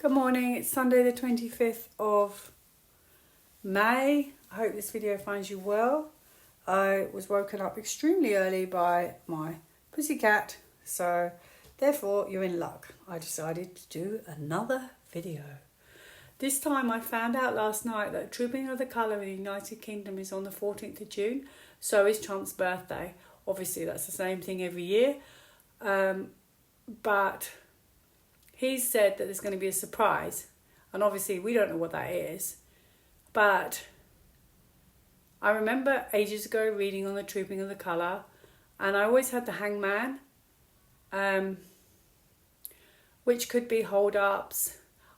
Good morning, it's Sunday the 25th of May. I hope this video finds you well. I was woken up extremely early by my pussycat, so therefore you're in luck. I decided to do another video. This time I found out last night that Trooping of the Colour in the United Kingdom is on the 14th of June, so is Trump's birthday. Obviously that's the same thing every year, but he's said that there's going to be a surprise, and obviously we don't know what that is. But I remember ages ago reading on the Trooping of the Colour, and I always had the hangman, which could be hold-ups.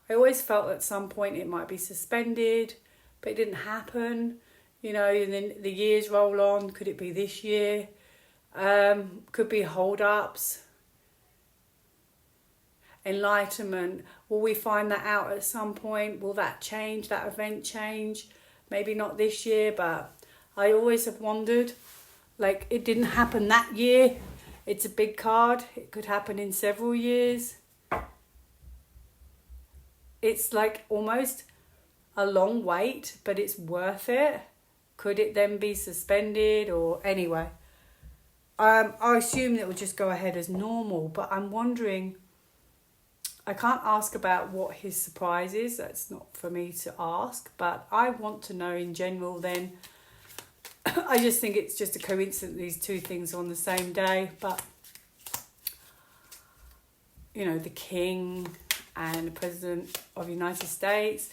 I always felt at some point it might be suspended, but it didn't happen. You know, and then the years roll on. Could it be this year? Could be hold-ups. Enlightenment, will we find that out at some point? Will that change, that event change? Maybe not this year, but I always have wondered, like, it didn't happen that year. It's a big card. It could happen in several years. It's like almost a long wait, but it's worth it. Could it then be suspended? Or anyway, I assume it will just go ahead as normal, but I'm wondering, I can't ask about what his surprise is. That's not for me to ask. But I want to know in general then. I just think it's just a coincidence these two things are on the same day. But, you know, the King and the President of the United States.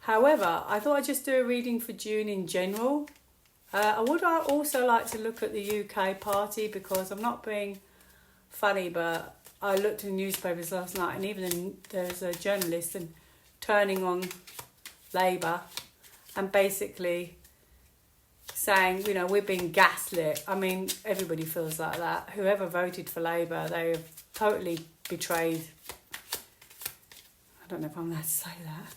However, I thought I'd just do a reading for June in general. I would also like to look at the UK party, because I'm not being funny, but I looked in the newspapers last night, and even there's a journalist and turning on Labour and basically saying, you know, we're being gaslit. I mean, everybody feels like that. Whoever voted for Labour, they have totally betrayed. I don't know if I'm allowed to say that.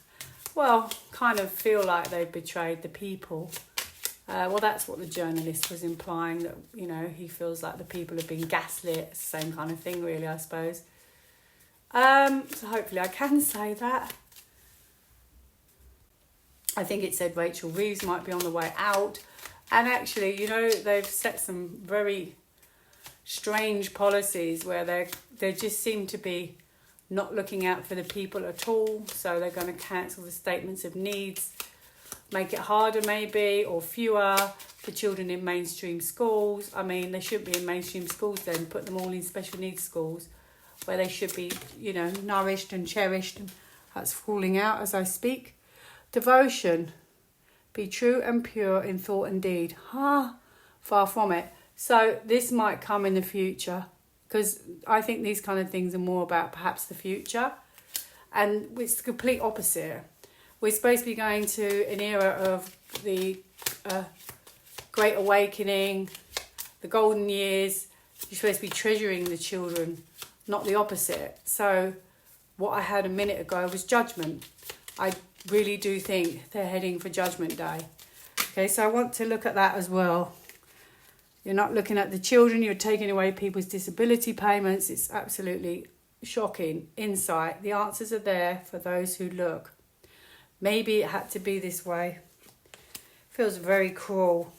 Well, kind of feel like they've betrayed the people. Well, that's what the journalist was implying, that, you know, he feels like the people have been gaslit. It's the same kind of thing, really, I suppose. So hopefully I can say that. I think it said Rachel Reeves might be on the way out. And actually, you know, they've set some very strange policies where they just seem to be not looking out for the people at all. So they're going to cancel the statements of needs, make it harder maybe, or fewer for children in mainstream schools. I mean, they shouldn't be in mainstream schools then. Put them all in special needs schools where they should be, you know, nourished and cherished. And that's falling out as I speak. Devotion. Be true and pure in thought and deed. Far from it. So this might come in the future, because I think these kind of things are more about perhaps the future. And it's the complete opposite. We're supposed to be going to an era of the Great Awakening, the golden years. You're supposed to be treasuring the children, not the opposite. So what I had a minute ago was judgment. I really do think they're heading for Judgment Day. Okay, so I want to look at that as well. You're not looking at the children, you're taking away people's disability payments. It's absolutely shocking insight. The answers are there for those who look. Maybe it had to be this way. Feels very cruel.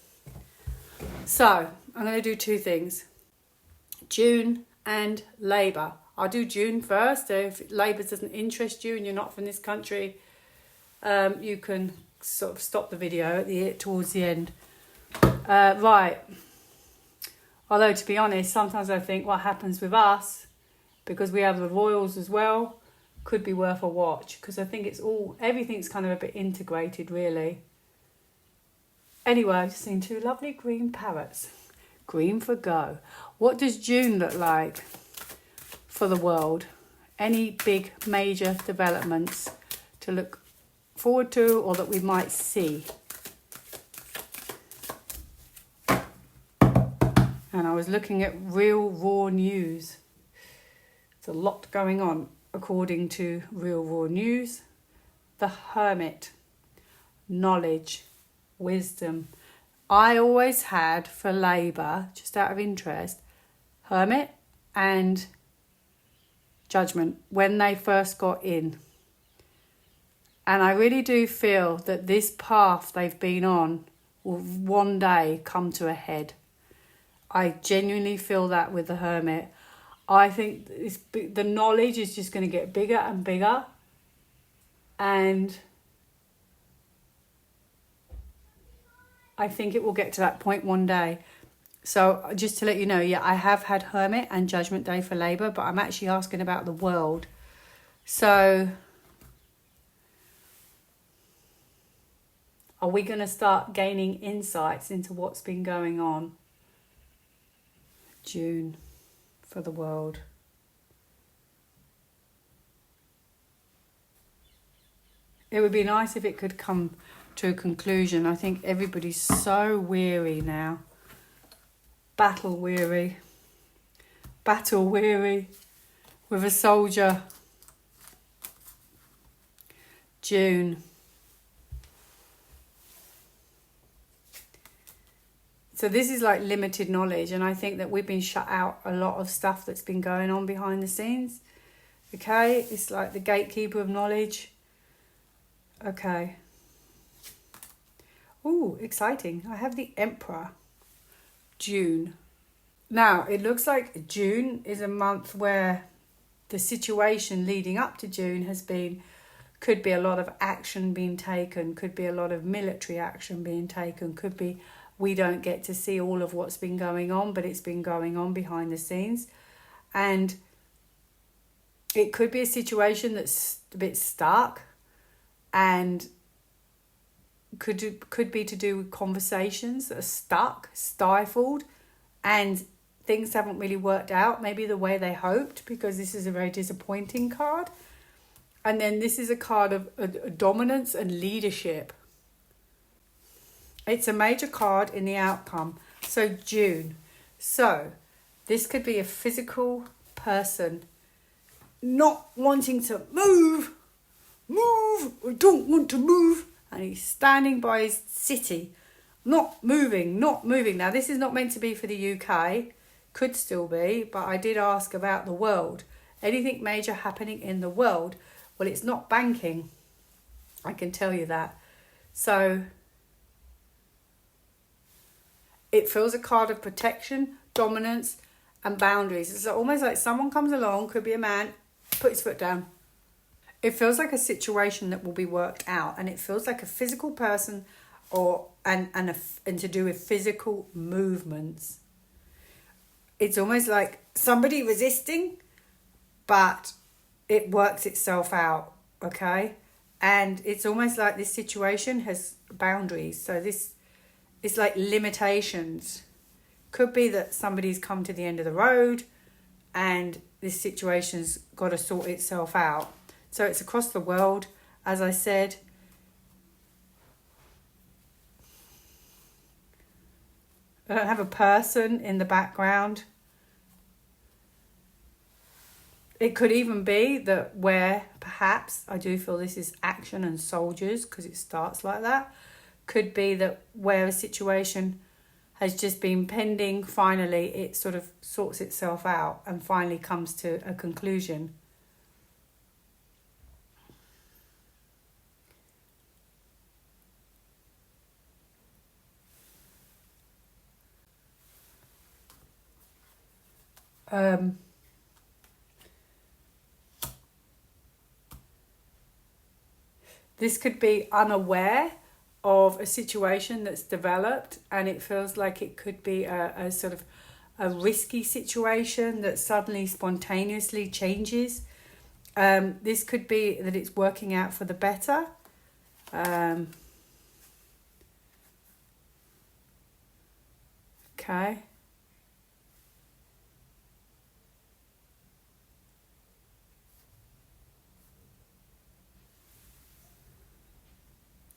So, I'm going to do two things. June and Labour. I'll do June first. If Labour doesn't interest you and you're not from this country, you can sort of stop the video towards the end. Right. Although, to be honest, sometimes I think what happens with us, because we have the royals as well, could be worth a watch, because I think everything's kind of a bit integrated, really. Anyway, I've just seen two lovely green parrots. Green for go. What does June look like for the world? Any big major developments to look forward to, or that we might see? And I was looking at Real Raw News. There's a lot going on. According to Real Raw News, the Hermit, knowledge, wisdom. I always had for Labour, just out of interest, Hermit and Judgment when they first got in. And I really do feel that this path they've been on will one day come to a head. I genuinely feel that with the Hermit. I think the knowledge is just going to get bigger and bigger. And I think it will get to that point one day. So just to let you know, yeah, I have had Hermit and Judgment Day for Labour, but I'm actually asking about the world. So are we going to start gaining insights into what's been going on? June for the world. It would be nice if it could come to a conclusion. I think everybody's so weary now. Battle weary with a soldier. June. So this is like limited knowledge, and I think that we've been shut out a lot of stuff that's been going on behind the scenes. Okay, it's like the gatekeeper of knowledge. Okay. Ooh, exciting. I have the Emperor. June. Now, it looks like June is a month where the situation leading up to June could be a lot of action being taken, could be a lot of military action being taken, could be we don't get to see all of what's been going on, but it's been going on behind the scenes. And it could be a situation that's a bit stuck and could be to do with conversations that are stuck, stifled, and things haven't really worked out maybe the way they hoped, because this is a very disappointing card. And then this is a card of dominance and leadership. It's a major card in the outcome. So June. So this could be a physical person not wanting to move, I don't want to move. And he's standing by his city, not moving. Now, this is not meant to be for the UK. Could still be, but I did ask about the world. Anything major happening in the world? Well, it's not banking. I can tell you that. So it feels a card of protection, dominance, and boundaries. It's almost like someone comes along, could be a man, put his foot down. It feels like a situation that will be worked out, and it feels like a physical person and to do with physical movements. It's almost like somebody resisting, but it works itself out, okay? And it's almost like this situation has boundaries. So it's like limitations. Could be that somebody's come to the end of the road and this situation's got to sort itself out. So it's across the world, as I said. I don't have a person in the background. It could even be that where perhaps I do feel this is action and soldiers, because it starts like that. Could be that where a situation has just been pending, finally it sort of sorts itself out and finally comes to a conclusion. This could be unaware of a situation that's developed, and it feels like it could be a sort of a risky situation that suddenly spontaneously changes. This could be that it's working out for the better. Okay.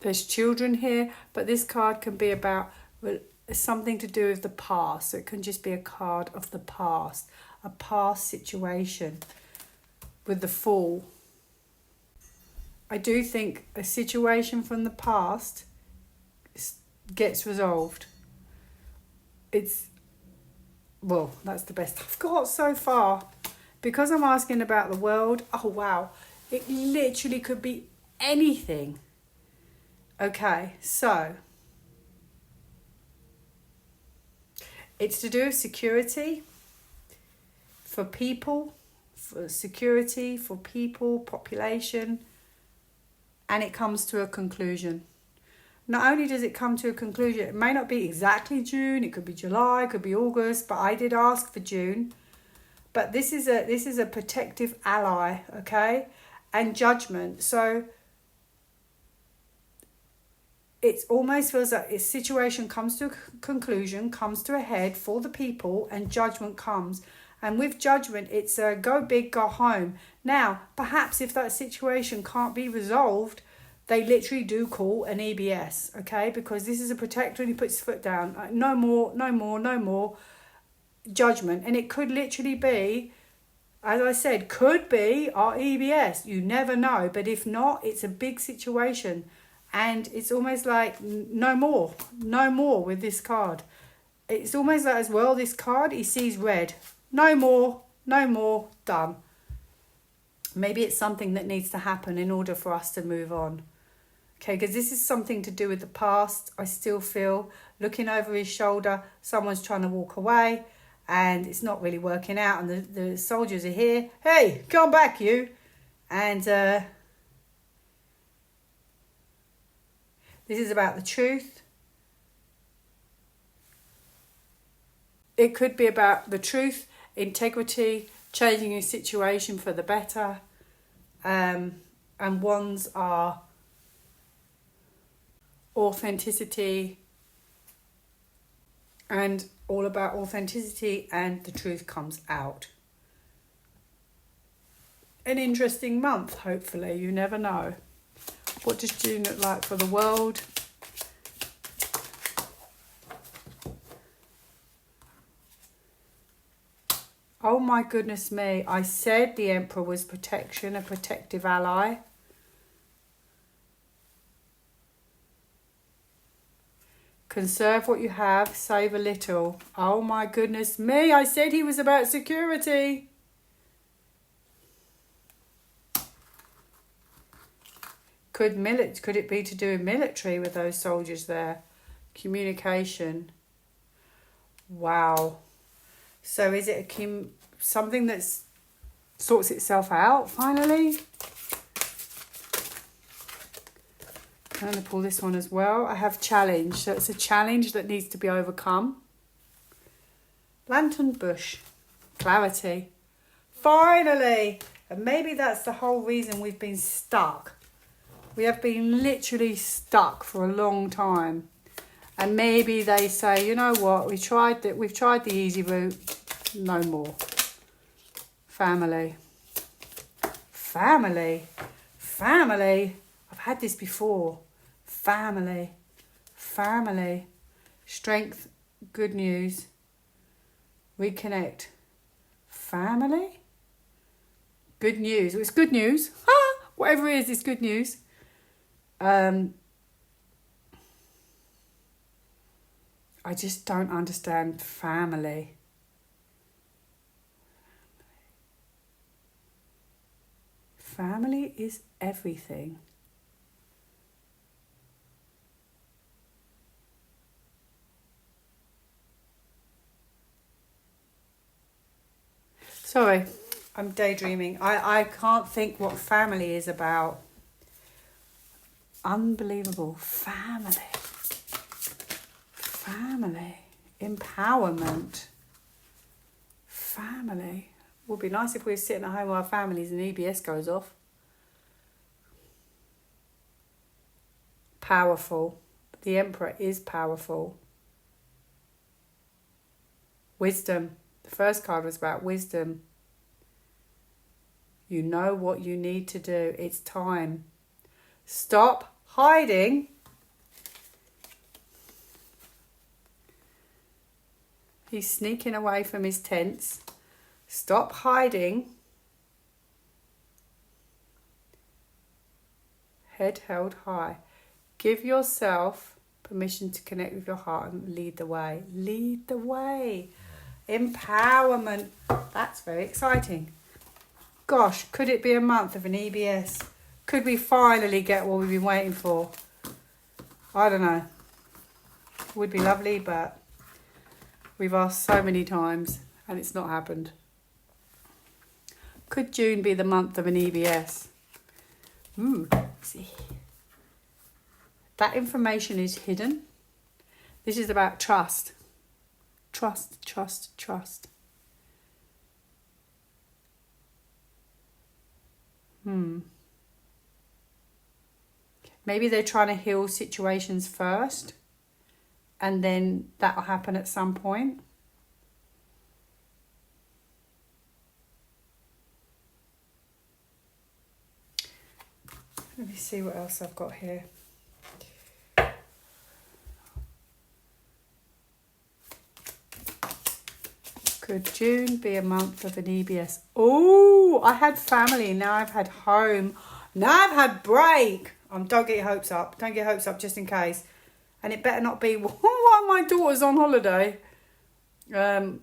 There's children here, but this card can be about something to do with the past. So it can just be a card of the past, a past situation with the Fool. I do think a situation from the past gets resolved. That's the best I've got so far. Because I'm asking about the world, oh wow, it literally could be anything. Okay, so it's to do with security for people, for security for people, population, and it comes to a conclusion. Not only does it come to a conclusion, it may not be exactly June, it could be July, it could be August, but I did ask for June. But this is a protective ally, okay? And judgment. So it almost feels like a situation comes to a conclusion, comes to a head for the people, and judgment comes. And with judgment, it's a go big, go home. Now, perhaps if that situation can't be resolved, they literally do call an EBS, okay? Because this is a protector and he puts his foot down. No more, no more, no more. Judgment. And it could literally be, as I said, could be our EBS. You never know. But if not, it's a big situation. And it's almost like no more with this card. It's almost like as well, this card, he sees red. No more, done. Maybe it's something that needs to happen in order for us to move on. Okay, because this is something to do with the past. I still feel, looking over his shoulder, someone's trying to walk away and it's not really working out. And the soldiers are here. Hey, come back, you. And this is about the truth. It could be about the truth, integrity, changing your situation for the better. And ones are authenticity, and all about authenticity, and the truth comes out. An interesting month, hopefully. You never know. What does June look like for the world? Oh my goodness me. I said the Emperor was protection, a protective ally. Conserve what you have, save a little. Oh my goodness me. I said he was about security. Could it be to do with military with those soldiers there? Communication. Wow. So is it something that sorts itself out finally? I'm going to pull this one as well. I have challenge. So it's a challenge that needs to be overcome. Lantern bush. Clarity. Finally. And maybe that's the whole reason we've been stuck. We have been literally stuck for a long time. And maybe they say, you know what, we've tried the easy route. No more. Family. Family. Family. I've had this before. Family. Family. Strength. Good news. Reconnect. Family. Good news. It's good news. Whatever it is, it's good news. I just don't understand family. Family is everything. Sorry, I'm daydreaming. I can't think what family is about. Unbelievable. Family. Family. Empowerment. Family. Would be nice if we were sitting at home with our families and EBS goes off. Powerful. The Emperor is powerful. Wisdom. The first card was about wisdom. You know what you need to do. It's time. Stop hiding. He's sneaking away from his tents. Stop hiding. Head held high. Give yourself permission to connect with your heart and lead the way. Lead the way. Empowerment. That's very exciting. Gosh, could it be a month of an EBS? Could we finally get what we've been waiting for? I don't know. Would be lovely, but we've asked so many times and it's not happened. Could June be the month of an EBS? Ooh, see. That information is hidden. This is about trust. Trust, trust, trust. Maybe they're trying to heal situations first, and then that'll happen at some point. Let me see what else I've got here. Could June be a month of an EBS? Oh, I had family. Now I've had home. Now I've had break. Don't get your hopes up. Don't get your hopes up just in case. And it better not be while my daughter's on holiday. So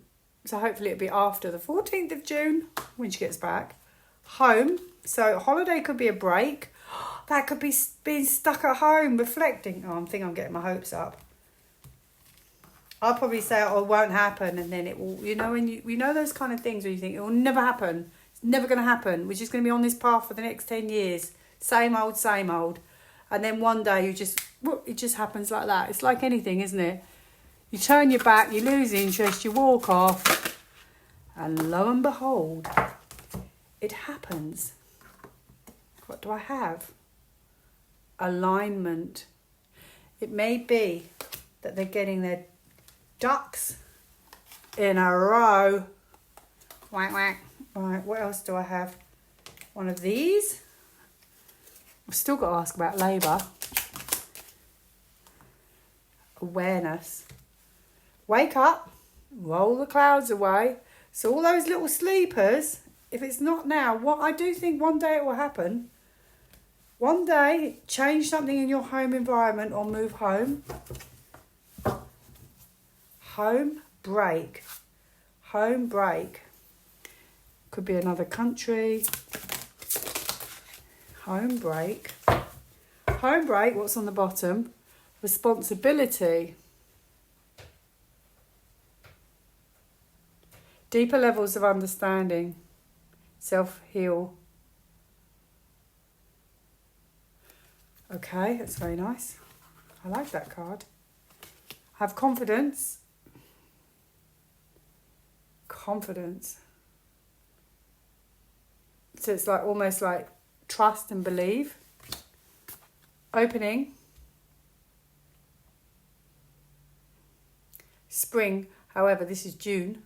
hopefully it'll be after the 14th of June when she gets back. Home. So holiday could be a break. That could be being stuck at home, reflecting. I think I'm getting my hopes up. I'll probably say, oh, it won't happen. And then it will, when you know those kind of things where you think it will never happen. It's never going to happen. We're just going to be on this path for the next 10 years. Same old, same old. And then one day it just happens like that. It's like anything, isn't it? You turn your back, you lose interest, you walk off. And lo and behold, it happens. What do I have? Alignment. It may be that they're getting their ducks in a row. Whack, whack. Right, what else do I have? One of these. I've still got to ask about labour. Awareness. Wake up. Roll the clouds away. So all those little sleepers, if it's not now, I do think one day it will happen. One day, change something in your home environment or move home. Home break. Home break. Could be another country. Home break. Home break, what's on the bottom? Responsibility. Deeper levels of understanding. Self-heal. Okay, that's very nice. I like that card. Have confidence. Confidence. So it's like almost like trust and believe. Opening. Spring. However, this is June.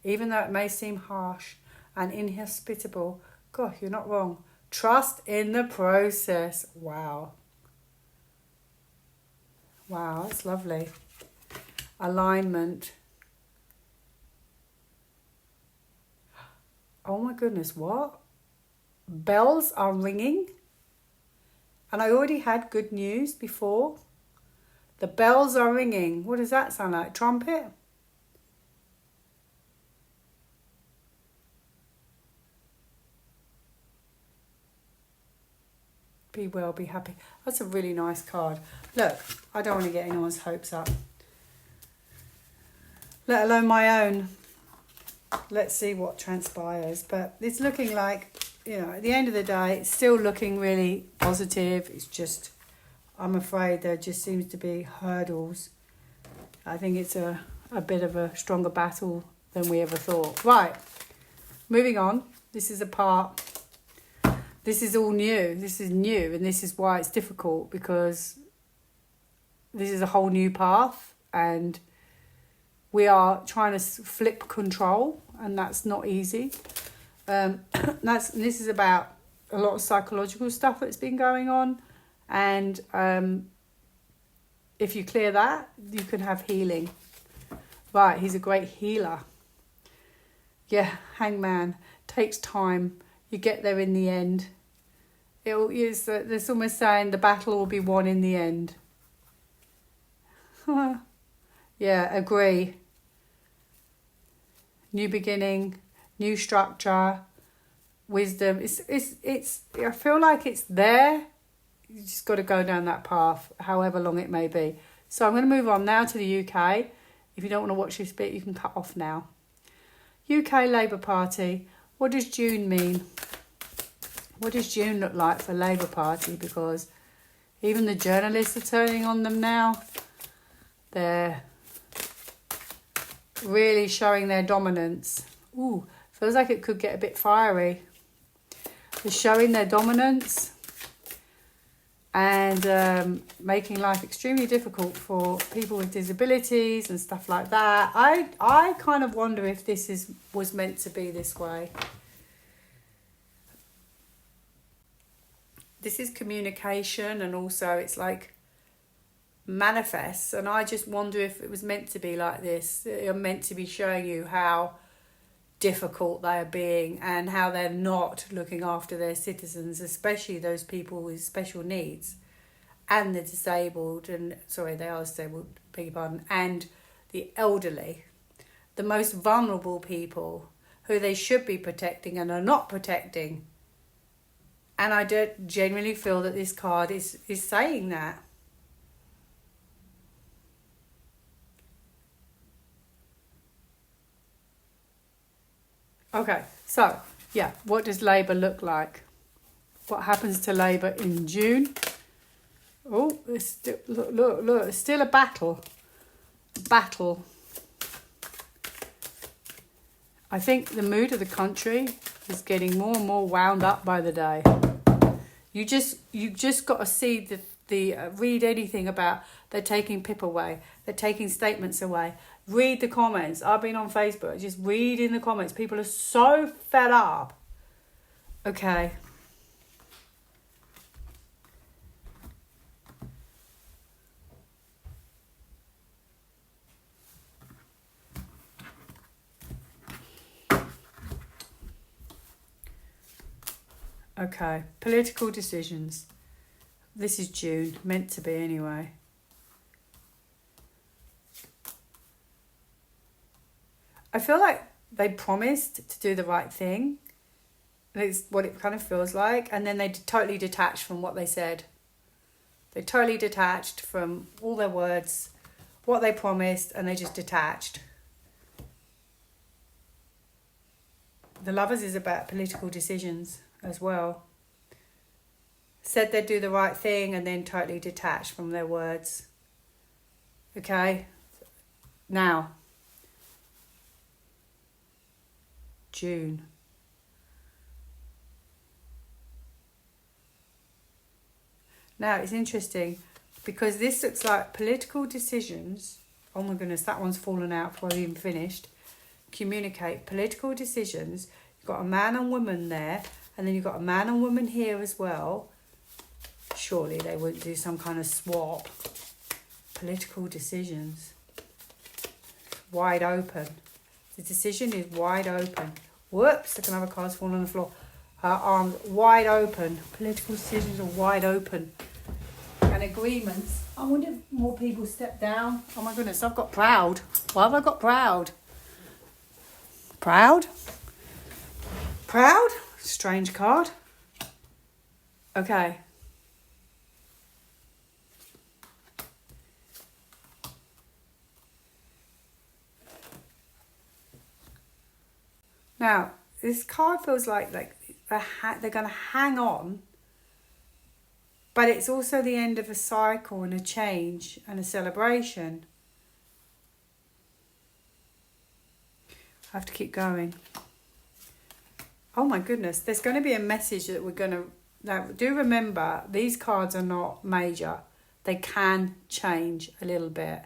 Even though it may seem harsh and inhospitable, God, you're not wrong. Trust in the process. Wow. Wow, that's lovely. Alignment. Oh my goodness, what? Bells are ringing. And I already had good news before. The bells are ringing. What does that sound like? Trumpet? Be well, be happy. That's a really nice card. Look, I don't want to get anyone's hopes up. Let alone my own. Let's see what transpires. But it's looking like, at the end of the day, it's still looking really positive. It's just, I'm afraid there just seems to be hurdles. I think it's a bit of a stronger battle than we ever thought. Right, moving on. This is a part... This is all new. This is new, and this is why it's difficult, because this is a whole new path, and we are trying to flip control, and that's not easy. This is about a lot of psychological stuff that's been going on, and if you clear that, you can have healing. Right, he's a great healer. Yeah, hangman. Takes time. You get there in the end. It's almost saying the battle will be won in the end. Yeah, agree. New beginning, new structure, wisdom. It's. I feel like it's there. You just got to go down that path, however long it may be. So I'm going to move on now to the UK. If you don't want to watch this bit, you can cut off now. UK Labour Party. What does June mean? What does June look like for Labour Party? Because even the journalists are turning on them now. They're really showing their dominance. Ooh, feels like it could get a bit fiery. They're showing their dominance and making life extremely difficult for people with disabilities and stuff like that. I kind of wonder if this was meant to be this way. This is communication, and also it's like manifests, and I just wonder if it was meant to be like this. They're meant to be showing you how difficult they are being and how they're not looking after their citizens, especially those people with special needs and the disabled, and sorry, they are disabled, beg your pardon, and the elderly, the most vulnerable people who they should be protecting and are not protecting. And I don't genuinely feel that this card is saying that. Okay, so, yeah, what does Labour look like? What happens to Labour in June? Oh, look, it's still a battle. I think the mood of the country is getting more and more wound up by the day. You just got to see read anything about they're taking PIP away, they're taking statements away. Read the comments. I've been on Facebook, just read in the comments. People are so fed up. Okay. Okay, political decisions. This is June, meant to be anyway. I feel like they promised to do the right thing. It's what it kind of feels like. And then they totally detached from what they said. They totally detached from all their words, what they promised, and they just detached. The Lovers is about political decisions as well. Said they'd do the right thing and then totally detached from their words. Okay? Now, June. Now, it's interesting because this looks like political decisions. Oh my goodness, that one's fallen out before I even finished. Communicate political decisions. You've got a man and woman there, and then you've got a man and woman here as well. Surely they wouldn't do some kind of swap. Political decisions. Wide open. The decision is wide open. Whoops, look, another card's fallen on the floor. Her arms wide open. Political decisions are wide open. And agreements. I wonder if more people step down. Oh my goodness, I've got proud. Why have I got proud? Proud? Proud? Strange card. Okay. Now, this card feels like they're going to hang on, but it's also the end of a cycle and a change and a celebration. I have to keep going. Oh my goodness, there's going to be a message that we're going to... Now, do remember, these cards are not major. They can change a little bit.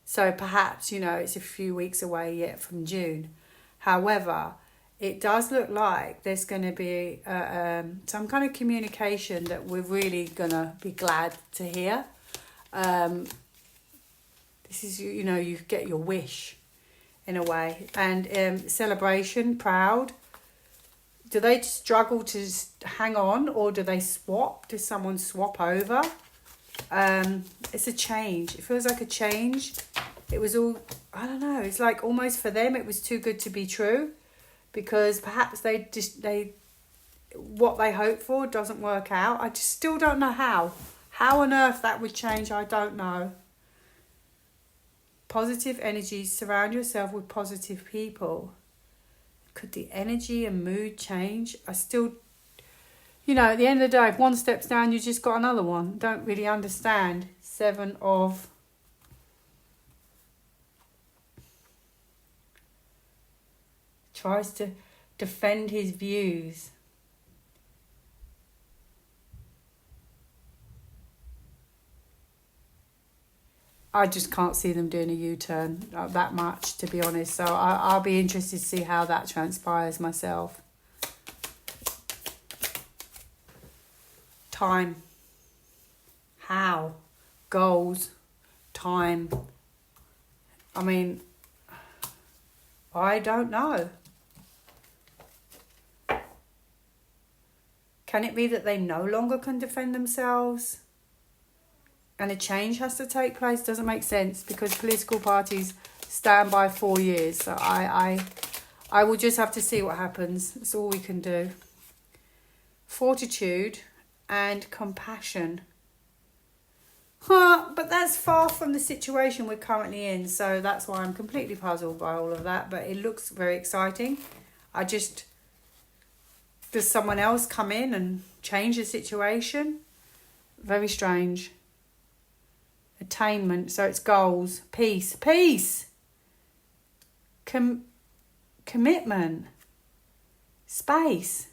So perhaps, it's a few weeks away yet from June. However, it does look like there's going to be some kind of communication that we're really going to be glad to hear. This is, you get your wish in a way. And celebration, proud. Do they struggle to hang on, or do they swap? Does someone swap over? It's a change. It feels like a change. It was all, I don't know, it's like almost for them it was too good to be true. because perhaps what they hope for doesn't work out. I just still don't know how. How on earth that would change, I don't know. Positive energies, surround yourself with positive people. Could the energy and mood change? I still, at the end of the day, if one steps down, you just got another one. Don't really understand. 7 of... Tries to defend his views. I just can't see them doing a U-turn that much, to be honest. So I'll be interested to see how that transpires myself. Time. How? Goals. Time. I mean, I don't know. Can it be that they no longer can defend themselves? And a change has to take place? Doesn't make sense, because political parties stand by 4 years. So I will just have to see what happens. That's all we can do. Fortitude and compassion. But that's far from the situation we're currently in. So that's why I'm completely puzzled by all of that. But it looks very exciting. Does someone else come in and change the situation? Very strange. Attainment, so it's goals. Peace. Commitment. Space.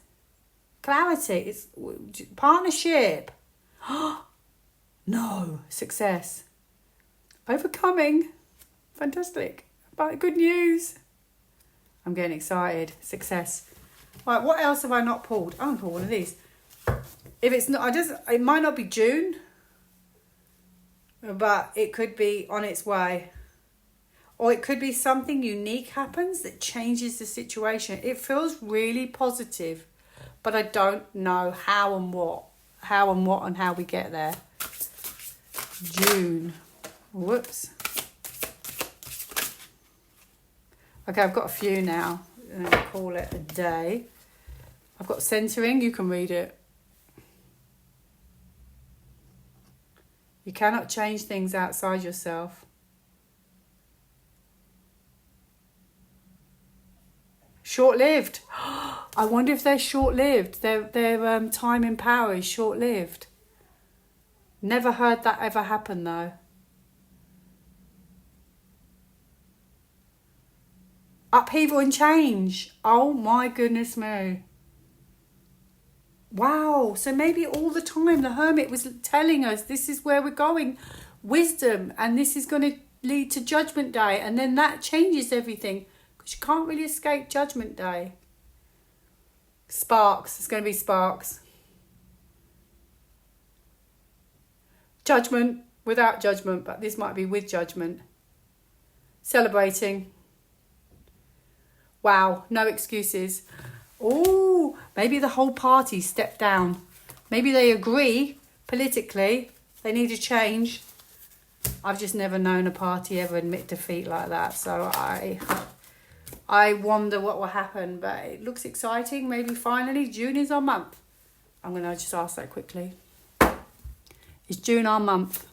Clarity. It's partnership. No. Success. Overcoming. Fantastic. But good news. I'm getting excited. Success. Right, what else have I not pulled? I'm going to pull one of these. If it's not, it might not be June, but it could be on its way. Or it could be something unique happens that changes the situation. It feels really positive, but I don't know how and what and how we get there. June. Whoops. Okay, I've got a few now. I'm going to call it a day. I've got centering. You can read it. You cannot change things outside yourself. Short-lived. I wonder if they're short-lived. Their time in power is short-lived. Never heard that ever happen, though. Upheaval and change. Oh, my goodness me. Wow. So maybe all the time the Hermit was telling us this is where we're going. Wisdom. And this is going to lead to Judgment Day. And then that changes everything. Because you can't really escape Judgment Day. Sparks. It's going to be sparks. Judgment without judgment. But this might be with judgment. Celebrating. Wow. No excuses. Oh, maybe the whole party stepped down. Maybe they agree politically. They need a change. I've just never known a party ever admit defeat like that. So I wonder what will happen. But it looks exciting. Maybe finally June is our month. I'm going to just ask that quickly. Is June our month?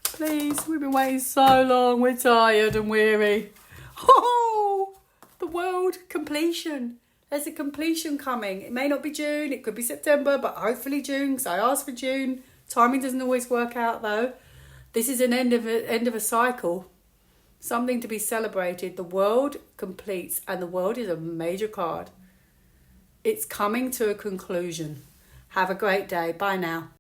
Please, we've been waiting so long. We're tired and weary. Oh, the world completion. There's a completion coming. It may not be June. It could be September, but hopefully June. Because I asked for June. Timing doesn't always work out, though. This is an end of a cycle. Something to be celebrated. The world completes, and the world is a major card. It's coming to a conclusion. Have a great day. Bye now.